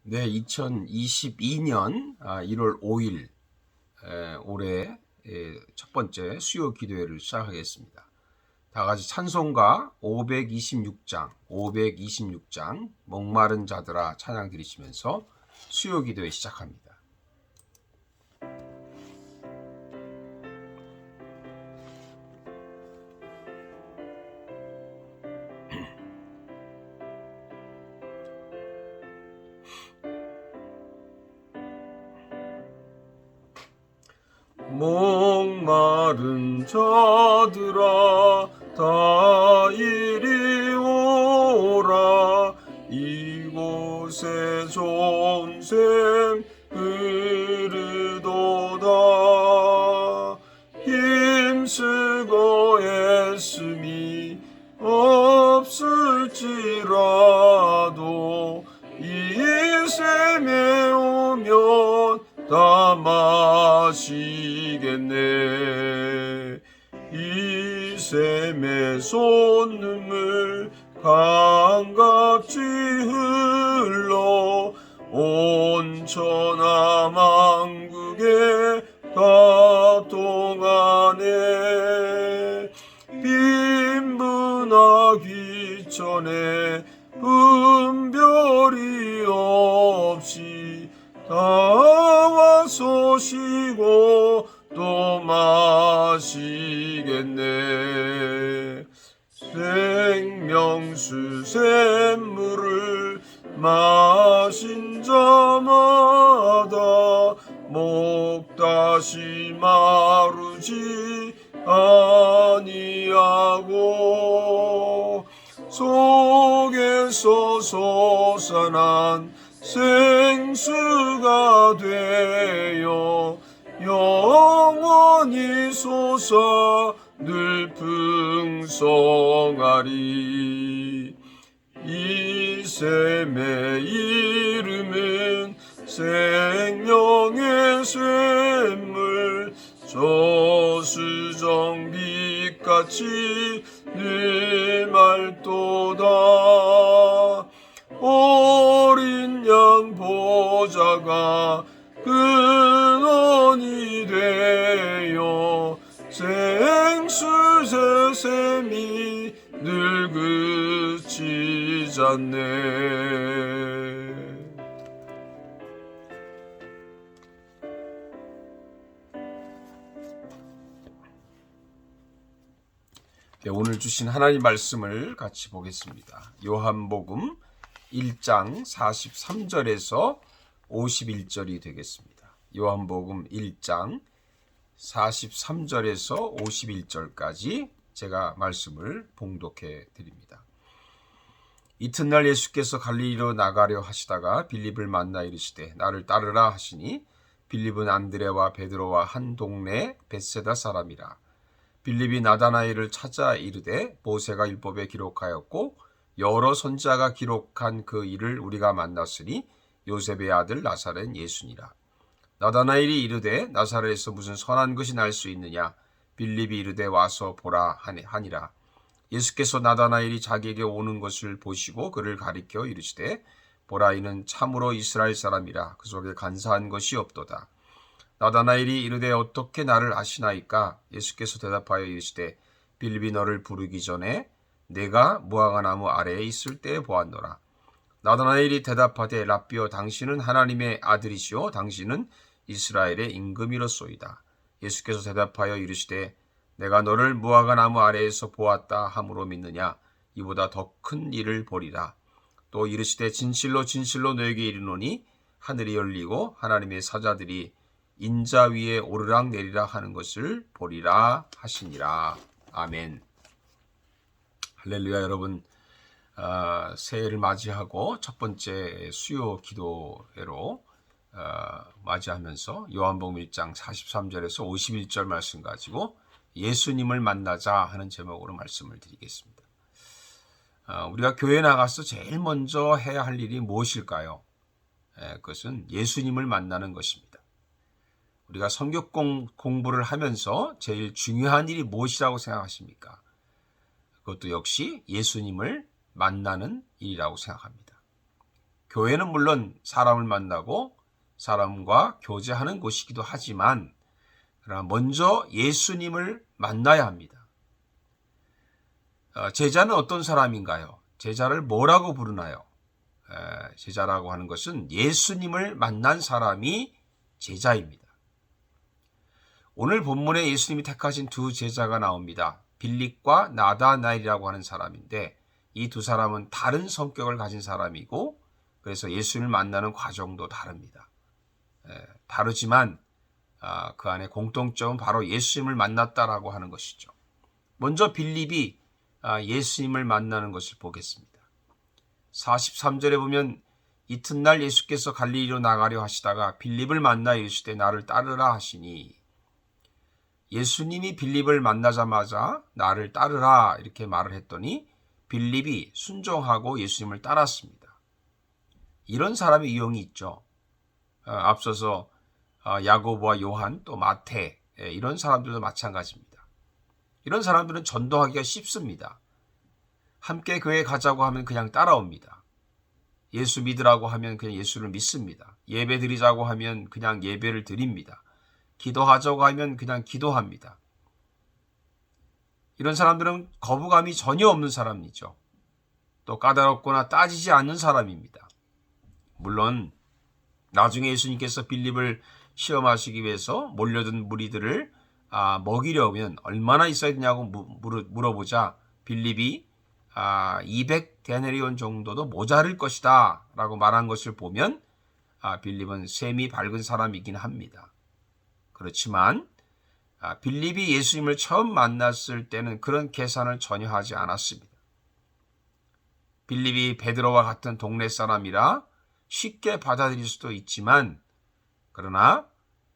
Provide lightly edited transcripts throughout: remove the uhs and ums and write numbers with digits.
네, 2022년 1월 5일 올해 첫 번째 수요 기도회를 시작하겠습니다. 다 같이 찬송가 526장 목마른 자들아 찬양 드리시면서 수요 기도회 시작합니다. 목마른 자들아 다 이리 오라. 이곳에 좋은 샘 흐르도다. 힘쓰고 애씀이 없을지라도 이 샘에 오면 다 마시겠네. 이 샘의 솟는물 강같이 흘러 온 천하 만국에 다 통하네. 빈분하기 전에 분별이 없이 다 와서 쉬고 또 마시겠네. 생명수 샘물을 마신 자마다 목 다시 마르지 아니하고 속에서 솟아난 생수가 되어 영원히 솟아 늘 풍성하리. 이 샘의 이름은 생명의 샘물, 저수정 빛같이 늘 맑도다. 어린 양 보좌가 근원이 되어 생수의 샘이 늘 그치지 않네. 네, 오늘 주신 하나님 말씀을 같이 보겠습니다. 요한복음 1장 43절에서 51절이 되겠습니다. 요한복음 1장 43절에서 51절까지 제가 말씀을 봉독해 드립니다. 이튿날 예수께서 갈릴리로 나가려 하시다가 빌립을 만나 이르시되 나를 따르라 하시니 빌립은 안드레와 베드로와 한 동네 벳세다 사람이라. 빌립이 나다나엘을 찾아 이르되 모세가 율법에 기록하였고 여러 선지자가 기록한 그 일을 우리가 만났으니 요셉의 아들 나사렛 예수니라. 나다나엘이 이르되 나사렛에서 무슨 선한 것이 날 수 있느냐. 빌립이 이르되 와서 보라 하니라. 예수께서 나다나엘이 자기에게 오는 것을 보시고 그를 가리켜 이르시되 보라, 이는 참으로 이스라엘 사람이라. 그 속에 간사한 것이 없도다. 나다나엘이 이르되 어떻게 나를 아시나이까. 예수께서 대답하여 이르시되 빌립이 너를 부르기 전에 내가 무화과나무 아래에 있을 때에 보았노라. 나다나엘이 대답하되 랍비여, 당신은 하나님의 아들이시오 당신은 이스라엘의 임금이로소이다. 예수께서 대답하여 이르시되 내가 너를 무화과나무 아래에서 보았다 함으로 믿느냐. 이보다 더 큰 일을 보리라. 또 이르시되 진실로 진실로 너에게 이르노니 하늘이 열리고 하나님의 사자들이 인자 위에 오르락 내리락 하는 것을 보리라 하시니라. 아멘. 할렐루야. 여러분, 새해를 맞이하고 첫 번째 수요 기도회로 맞이하면서 요한복음 1장 43절에서 51절 말씀 가지고 예수님을 만나자 하는 제목으로 말씀을 드리겠습니다. 우리가 교회에 나가서 제일 먼저 해야 할 일이 무엇일까요? 그것은 예수님을 만나는 것입니다. 우리가 성경 공부를 하면서 제일 중요한 일이 무엇이라고 생각하십니까? 그것도 역시 예수님을 만나는 일이라고 생각합니다. 교회는 물론 사람을 만나고 사람과 교제하는 곳이기도 하지만 그러나 먼저 예수님을 만나야 합니다. 제자는 어떤 사람인가요? 제자를 뭐라고 부르나요? 제자라고 하는 것은 예수님을 만난 사람이 제자입니다. 오늘 본문에 예수님이 택하신 두 제자가 나옵니다. 빌립과 나다나엘이라고 하는 사람인데 이 두 사람은 다른 성격을 가진 사람이고 그래서 예수님을 만나는 과정도 다릅니다. 다르지만 그 안에 공통점은 바로 예수님을 만났다라고 하는 것이죠. 먼저 빌립이 예수님을 만나는 것을 보겠습니다. 43절에 보면 이튿날 예수께서 갈릴리로 나가려 하시다가 빌립을 만나 이르시되 나를 따르라 하시니 예수님이 빌립을 만나자마자 나를 따르라 이렇게 말을 했더니 빌립이 순종하고 예수님을 따랐습니다. 이런 사람의 유형이 있죠. 앞서서 야고보와 요한 또 마태 이런 사람들도 마찬가지입니다. 이런 사람들은 전도하기가 쉽습니다. 함께 교회에 가자고 하면 그냥 따라옵니다. 예수 믿으라고 하면 그냥 예수를 믿습니다. 예배 드리자고 하면 그냥 예배를 드립니다. 기도하자고 하면 그냥 기도합니다. 이런 사람들은 거부감이 전혀 없는 사람이죠. 또 까다롭거나 따지지 않는 사람입니다. 물론 나중에 예수님께서 빌립을 시험하시기 위해서 몰려든 무리들을 먹이려면 얼마나 있어야 되냐고 물어보자 빌립이 200데나리온 정도도 모자랄 것이다 라고 말한 것을 보면 빌립은 셈이 밝은 사람이긴 합니다. 그렇지만 빌립이 예수님을 처음 만났을 때는 그런 계산을 전혀 하지 않았습니다. 빌립이 베드로와 같은 동네 사람이라 쉽게 받아들일 수도 있지만 그러나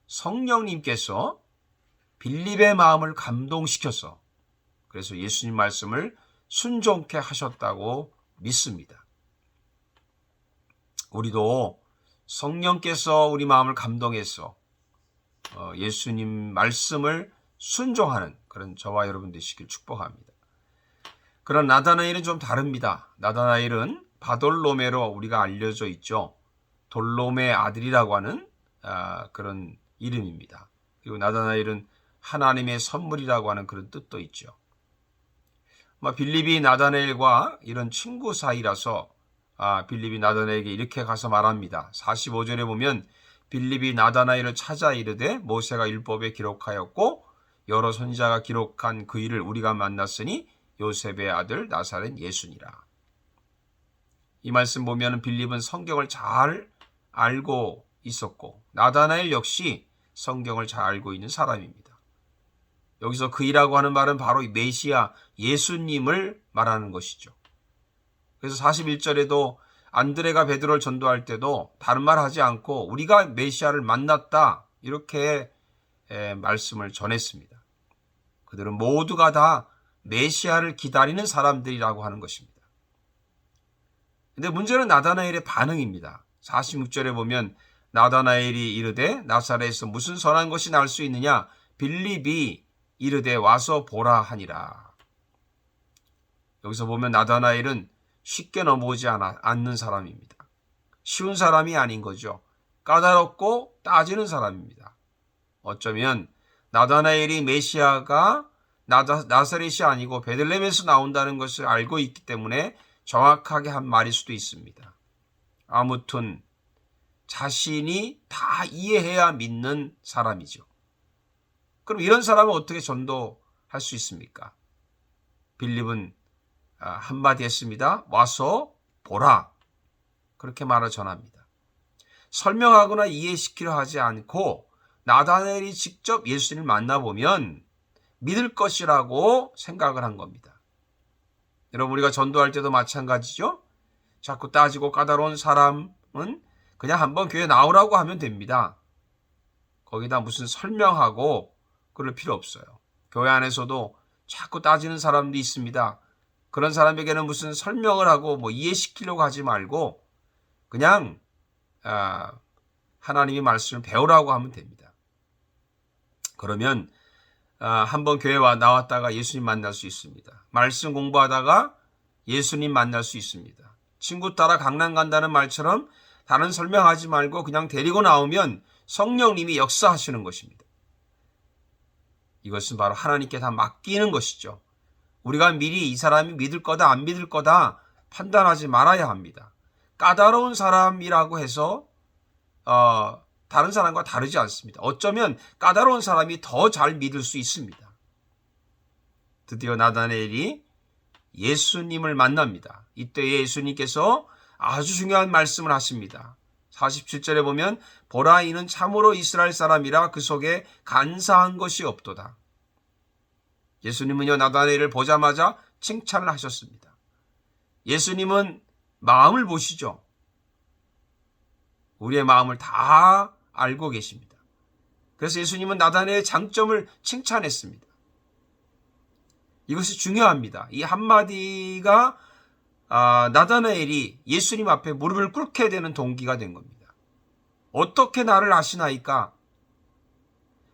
성령님께서 빌립의 마음을 감동시켜서 그래서 예수님 말씀을 순종케 하셨다고 믿습니다. 우리도 성령께서 우리 마음을 감동해서 예수님 말씀을 순종하는 그런 저와 여러분 되시길 축복합니다. 그런 나다나엘은 좀 다릅니다. 나다나엘은 바돌로메로 우리가 알려져 있죠. 돌롬의 아들이라고 하는 그런 이름입니다. 그리고 나다나엘은 하나님의 선물이라고 하는 그런 뜻도 있죠. 빌립이 나다나엘과 이런 친구 사이라서 빌립이 나다나엘에게 이렇게 가서 말합니다. 45절에 보면 빌립이 나다나엘을 찾아 이르되 모세가 율법에 기록하였고 여러 선지자가 기록한 그 일을 우리가 만났으니 요셉의 아들 나사렛 예수니라. 이 말씀 보면 빌립은 성경을 잘 알고 있었고 나다나엘 역시 성경을 잘 알고 있는 사람입니다. 여기서 그이라고 하는 말은 바로 메시아 예수님을 말하는 것이죠. 그래서 41절에도 안드레가 베드로를 전도할 때도 다른 말 하지 않고 우리가 메시아를 만났다 이렇게 말씀을 전했습니다. 그들은 모두가 다 메시아를 기다리는 사람들이라고 하는 것입니다. 그런데 문제는 나다나엘의 반응입니다. 46절에 보면 나다나엘이 이르되 나사렛에서 무슨 선한 것이 날 수 있느냐 빌립이 이르되 와서 보라 하니라. 여기서 보면 나다나엘은 쉽게 넘어오지 않는 사람입니다. 쉬운 사람이 아닌 거죠. 까다롭고 따지는 사람입니다. 어쩌면 나다나엘이 메시아가 나사렛이 아니고 베들레헴에서 나온다는 것을 알고 있기 때문에 정확하게 한 말일 수도 있습니다. 아무튼 자신이 다 이해해야 믿는 사람이죠. 그럼 이런 사람은 어떻게 전도할 수 있습니까? 빌립은 한마디 했습니다. 와서 보라. 그렇게 말을 전합니다. 설명하거나 이해시키려 하지 않고 나다나엘이 직접 예수님을 만나보면 믿을 것이라고 생각을 한 겁니다. 여러분 우리가 전도할 때도 마찬가지죠. 자꾸 따지고 까다로운 사람은 그냥 한번 교회 나오라고 하면 됩니다. 거기다 무슨 설명하고 그럴 필요 없어요. 교회 안에서도 자꾸 따지는 사람도 있습니다. 그런 사람에게는 무슨 설명을 하고 이해시키려고 하지 말고 그냥 하나님의 말씀을 배우라고 하면 됩니다. 그러면 한번 교회 나왔다가 예수님 만날 수 있습니다. 말씀 공부하다가 예수님 만날 수 있습니다. 친구 따라 강남 간다는 말처럼 다른 설명하지 말고 그냥 데리고 나오면 성령님이 역사하시는 것입니다. 이것은 바로 하나님께 다 맡기는 것이죠. 우리가 미리 이 사람이 믿을 거다 안 믿을 거다 판단하지 말아야 합니다. 까다로운 사람이라고 해서 다른 사람과 다르지 않습니다. 어쩌면 까다로운 사람이 더 잘 믿을 수 있습니다. 드디어 나다나엘이 예수님을 만납니다. 이때 예수님께서 아주 중요한 말씀을 하십니다. 47절에 보면 보라 이는 참으로 이스라엘 사람이라 그 속에 간사한 것이 없도다. 예수님은요 나다나엘을 보자마자 칭찬을 하셨습니다. 예수님은 마음을 보시죠. 우리의 마음을 다 알고 계십니다. 그래서 예수님은 나다나엘의 장점을 칭찬했습니다. 이것이 중요합니다. 이 한마디가 나다나엘이 예수님 앞에 무릎을 꿇게 되는 동기가 된 겁니다. 어떻게 나를 아시나이까?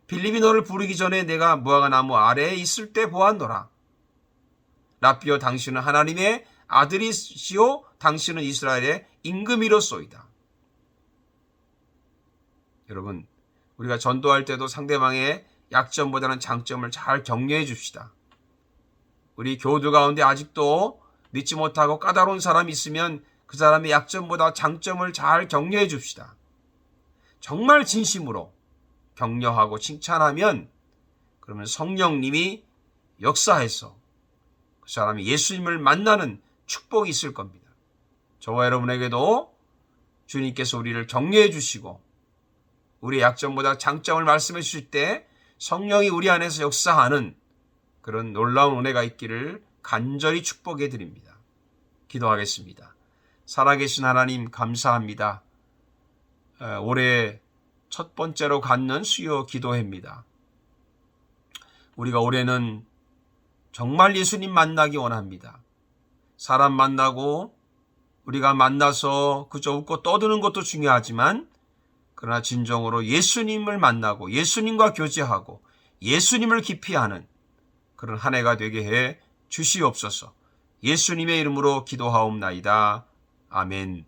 빌립이 너를 부르기 전에 내가 무화과 나무 아래에 있을 때 보았노라. 라삐여 당신은 하나님의 아들이시오 당신은 이스라엘의 임금이로소이다. 여러분, 우리가 전도할 때도 상대방의 약점보다는 장점을 잘 격려해 줍시다. 우리 교우들 가운데 아직도 믿지 못하고 까다로운 사람이 있으면 그 사람의 약점보다 장점을 잘 격려해 줍시다. 정말 진심으로 격려하고 칭찬하면 그러면 성령님이 역사해서 그 사람이 예수님을 만나는 축복이 있을 겁니다. 저와 여러분에게도 주님께서 우리를 격려해 주시고 우리의 약점보다 장점을 말씀해 주실 때 성령이 우리 안에서 역사하는 그런 놀라운 은혜가 있기를 간절히 축복해 드립니다. 기도하겠습니다. 살아계신 하나님 감사합니다. 올해 첫 번째로 갖는 수요 기도회입니다. 우리가 올해는 정말 예수님 만나기 원합니다. 사람 만나고 우리가 만나서 그저 웃고 떠드는 것도 중요하지만 그러나 진정으로 예수님을 만나고 예수님과 교제하고 예수님을 깊이 아는 그런 한 해가 되게 해 주시옵소서. 예수님의 이름으로 기도하옵나이다. 아멘.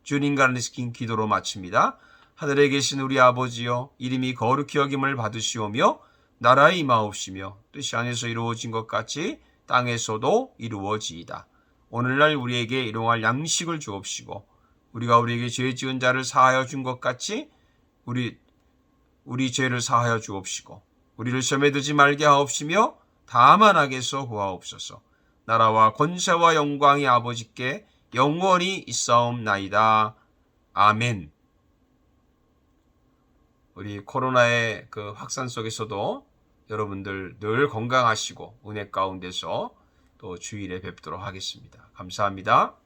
주님 간리스킨 기도로 마칩니다. 하늘에 계신 우리 아버지여 이름이 거룩히 여김을 받으시오며 나라의 임하옵시며 뜻이 안에서 이루어진 것 같이 땅에서도 이루어지이다. 오늘날 우리에게 일용할 양식을 주옵시고 우리가 우리에게 죄 지은 자를 사하여 준 것 같이 우리 죄를 사하여 주옵시고 우리를 시험에 들지 말게 하옵시며 다만 악에서 구하옵소서. 나라와 권세와 영광이 아버지께 영원히 있사옵나이다. 아멘. 우리 코로나의 그 확산 속에서도 여러분들 늘 건강하시고 은혜 가운데서 또 주일에 뵙도록 하겠습니다. 감사합니다.